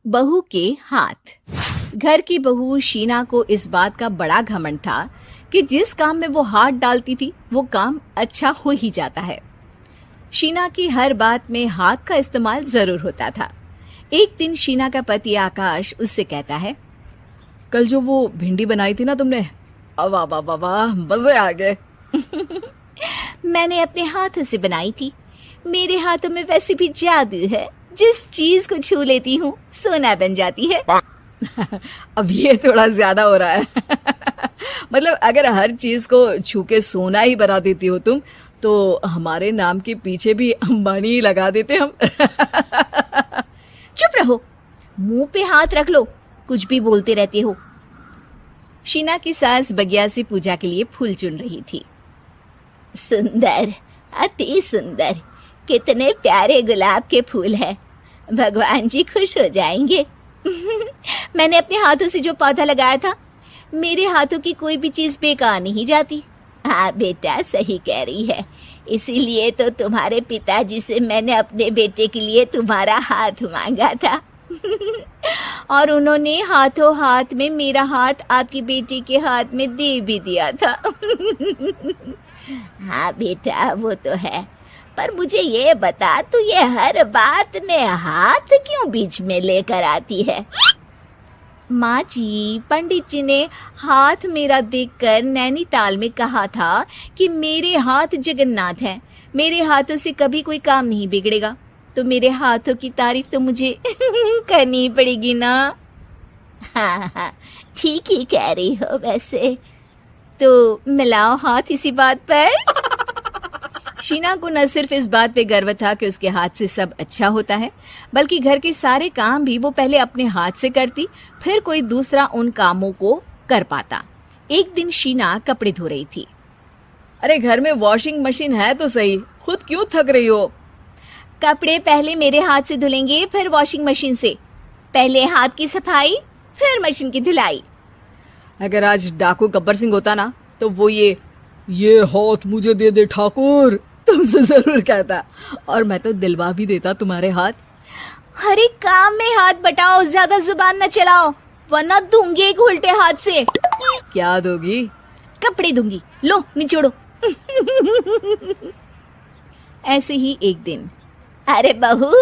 बहू के हाथ। घर की बहू शीना को इस बात का बड़ा घमंड था कि जिस काम में वो हाथ डालती थी वो काम अच्छा हो ही जाता है। शीना की हर बात में हाथ का इस्तेमाल जरूर होता था। एक दिन शीना का पति आकाश उससे कहता है, कल जो वो भिंडी बनाई थी ना तुमने, वाह वाह वाह वाह, मजे आ गए। मैंने अपने हाथों से बनाई थी। मेरे हाथों में वैसे भी जादू है, जिस चीज को छू लेती हूँ सोना बन जाती है। अब ये थोड़ा ज्यादा हो रहा है। मतलब अगर हर चीज को छू के सोना ही बना देती हो तुम, तो हमारे नाम के पीछे भी अंबानी ही लगा देते हम। चुप रहो, मुंह पे हाथ रख लो, कुछ भी बोलते रहते हो। शीना की सास बगिया से पूजा के लिए फूल चुन रही थी। सुंदर, अति सुंदर, कितने प्यारे गुलाब के फूल हैं। भगवान जी खुश हो जाएंगे। मैंने अपने हाथों से जो पौधा लगाया था, मेरे हाथों की कोई भी चीज बेकार नहीं जाती। हाँ बेटा, सही कह रही है। इसीलिए तो तुम्हारे पिताजी से मैंने अपने बेटे के लिए तुम्हारा हाथ मांगा था। और उन्होंने हाथों हाथ में मेरा हाथ आपकी बेटी के हाथ में दे भी दिया था। हाँ बेटा, वो तो है, पर मुझे ये बता, तू ये हर बात में हाथ क्यों बीच में लेकर आती है? माँ जी, पंडित जी ने हाथ मेरा देखकर नैनीताल में कहा था कि मेरे हाथ जगन्नाथ हैं, मेरे हाथों से कभी कोई काम नहीं बिगड़ेगा। तो मेरे हाथों की तारीफ तो मुझे करनी पड़ेगी ना। हाँ हाँ, ठीक ही कह रही हो वैसे। तो मिलाओ हाथ इसी बात पर। शीना को न सिर्फ इस बात पे गर्व था कि उसके हाथ से सब अच्छा होता है, बल्कि घर के सारे काम भी वो पहले अपने हाथ से करती, फिर कोई दूसरा उन कामों को कर पाता। एक दिन शीना कपड़े धो रही थी। अरे घर में वॉशिंग मशीन है तो सही, खुद क्यों थक रही हो? कपड़े पहले मेरे हाथ से धुलेंगे, फिर वॉशिंग मशीन से। पहले हाथ की सफाई, फिर मशीन की धुलाई। अगर आज डाकू गब्बर सिंह होता ना, तो वो ये हाथ मुझे दे दे ठाकुर तुमसे जरूर कहता, और मैं तो दिलवा भी देता तुम्हारे हाथ। हर एक काम में हाथ बटाओ, ज्यादा जुबान न चलाओ, वरना दूंगी एक उल्टे हाथ से। क्या दोगी? कपड़े दूंगी, लो निचोड़ो। ऐसे ही एक दिन, अरे बहू,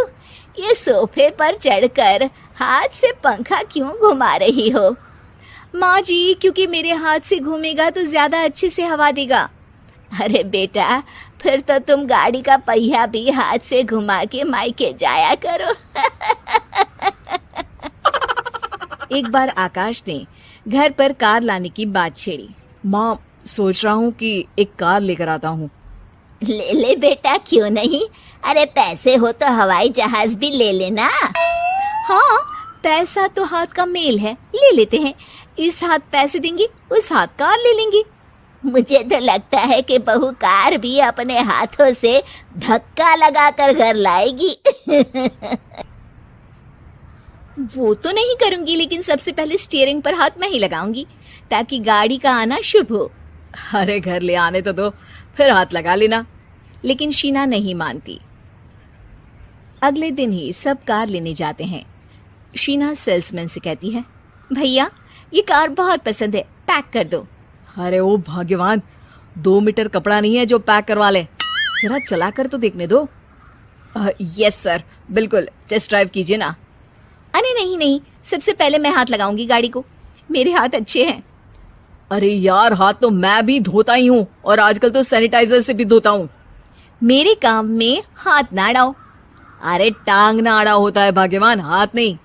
ये सोफे पर चढ़कर हाथ से पंखा क्यों घुमा रही हो? माँ जी, क्योंकि मेरे हाथ से घूमेगा तो ज्यादा अच्छे से हवा देगा। अरे बेटा, फिर तो तुम गाड़ी का पहिया भी हाथ से घुमा के मायके जाया करो। एक बार आकाश ने घर पर कार लाने की बात छेड़ी। माँ, सोच रहा हूँ कि एक कार लेकर आता हूँ। ले ले बेटा, क्यों नहीं? अरे पैसे हो तो हवाई जहाज भी ले लेना। हाँ, पैसा तो हाथ का मेल है, ले लेते हैं। इस हाथ पैसे देंगी, उस हाथ कार ले लेंगी। मुझे तो लगता है कि बहू कार भी अपने हाथों से धक्का लगाकर घर लाएगी। वो तो नहीं करूंगी, लेकिन सबसे पहले स्टीयरिंग पर हाथ मैं ही लगाऊंगी, ताकि गाड़ी का आना शुभ हो। अरे घर ले आने तो दो, फिर हाथ लगा लेना। लेकिन शीना नहीं मानती। अगले दिन ही सब कार लेने जाते हैं। शीना सेल्समैन से कहती है, भैया ये कार बहुत पसंद है, पैक कर दो। अरे ओ भाग्यवान, 2 मीटर कपड़ा नहीं है जो पैक करवा ले, जरा चला कर तो देखने दो। यस सर, बिल्कुल, टेस्ट ड्राइव कीजिए ना। अरे नहीं नहीं, सबसे पहले मैं हाथ लगाऊंगी गाड़ी को, मेरे हाथ अच्छे हैं। अरे यार, हाथ तो मैं भी धोता ही हूँ, और आजकल तो सैनिटाइजर से भी धोता हूँ। मेरे काम में हाथ ना अड़ाओ। अरे टांग ना अड़ा होता है भाग्यवान, हाथ नहीं।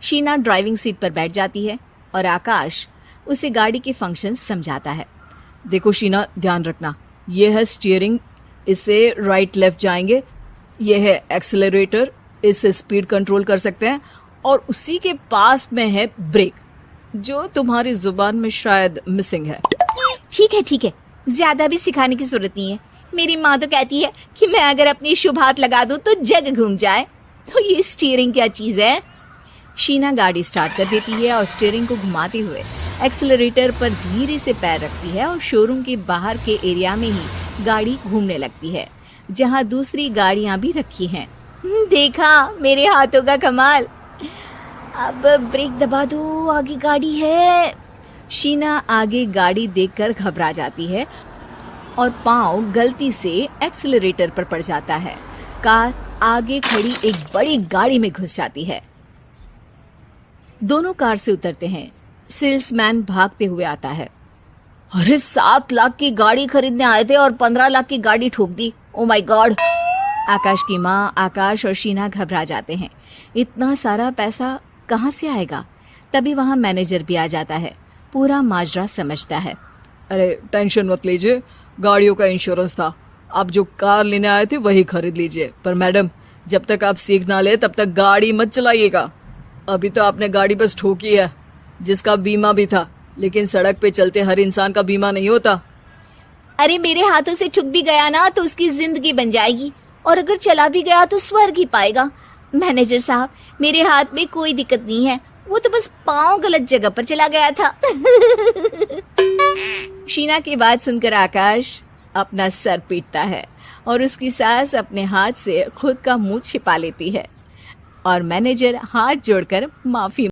शीना ड्राइविंग सीट पर बैठ जाती है और आकाश उसे गाड़ी के फंक्शन समझाता है। देखो शीना, ध्यान रखना, ये है स्टीयरिंग, इससे राइट लेफ्ट जाएंगे। ये है एक्सेलरेटर, इससे स्पीड कंट्रोल कर सकते हैं। और उसी के पास में है ब्रेक, जो तुम्हारी जुबान में शायद मिसिंग है। ठीक है, ज्यादा भी सिखाने की जरूरत नहीं है। मेरी माँ तो कहती है कि मैं अगर अपनी शुभ हाथ लगा दूं तो जग घूम जाए। तो ये स्टीयरिंग क्या चीज है? शीना गाड़ी स्टार्ट कर देती है और स्टीयरिंग को घुमाते हुए एक्सेलरेटर पर धीरे से पैर रखती है और शोरूम के बाहर के एरिया में ही गाड़ी घूमने लगती है, जहाँ दूसरी गाड़ियाँ भी रखी हैं। देखा मेरे हाथों का कमाल। अब ब्रेक दबा दो, आगे गाड़ी है। शीना आगे गाड़ी देखकर घबरा जाती है और पांव गलती से एक्सीलरेटर पर पड़ जाता है। कार आगे खड़ी एक बड़ी गाड़ी में घुस जाती है। दोनों कार से उतरते हैं। सेल्समैन भागते हुए आता है। अरे 7 लाख की गाड़ी खरीदने आए थे और 15 लाख की गाड़ी ठोक दी। Oh my God. आकाश की माँ, आकाश और शीना घबरा जाते हैं। इतना सारा पैसा कहाँ से आएगा? तभी वहां मैनेजर भी आ जाता है। पूरा माजरा समझता है। अरे टेंशन मत लीजिए, गाड़ियों का इंश्योरेंस था। आप जो कार लेने आए थे वही खरीद लीजिए। पर मैडम, जब तक आप सीख ना ले तब तक गाड़ी मत चलाइएगा। अभी तो आपने गाड़ी बस ठोकी है, जिसका बीमा भी था, लेकिन सड़क पे चलते हर इंसान का बीमा नहीं होता। अरे मेरे हाथों से छुप भी गया ना तो उसकी जिंदगी बन जाएगी, और अगर चला भी गया तो स्वर्ग ही पाएगा। मैनेजर साहब, मेरे हाथ में कोई दिक्कत नहीं है, वो तो बस पाँव गलत जगह पर चला गया था। शीना की बात सुनकर आकाश अपना सर पीटता है और उसकी सास अपने हाथ से खुद का मुंह छिपा लेती है और मैनेजर हाथ जोड़कर माफी